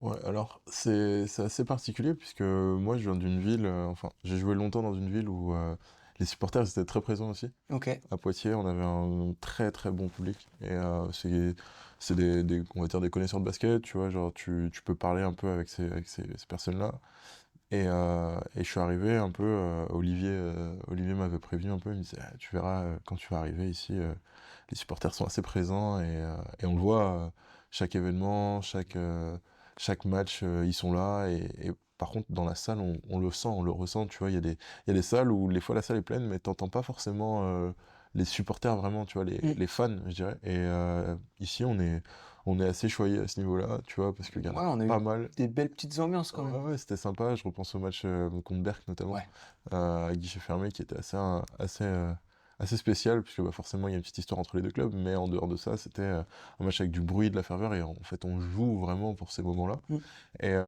Ouais, alors c'est assez particulier puisque moi je viens d'une ville, enfin j'ai joué longtemps dans une ville où les supporters étaient très présents aussi. Ok. À Poitiers, on avait un très très bon public et c'est on va dire des connaisseurs de basket, tu vois, genre tu peux parler un peu avec ces personnes-là. Et je suis arrivé un peu, Olivier m'avait prévenu un peu, il me disait ah, tu verras quand tu vas arriver ici, les supporters sont assez présents et on le voit, chaque événement, chaque match, ils sont là et par contre dans la salle on le sent, on le ressent, tu vois, il y a des salles où des fois la salle est pleine mais t'entends pas forcément les supporters vraiment, tu vois, Mm. les fans je dirais. Et ici on est assez choyé à ce niveau-là, tu vois, parce qu'il y en Ouais, a on a eu pas mal. des belles petites ambiances quand Ouais, même. ouais, c'était sympa. Je repense au match contre Berck notamment, Ouais. à guichet fermé, qui était assez spécial, puisque bah, forcément il y a une petite histoire entre les deux clubs, mais en dehors de ça, c'était un match avec du bruit, de la ferveur, et en fait on joue vraiment pour ces moments-là. Mm.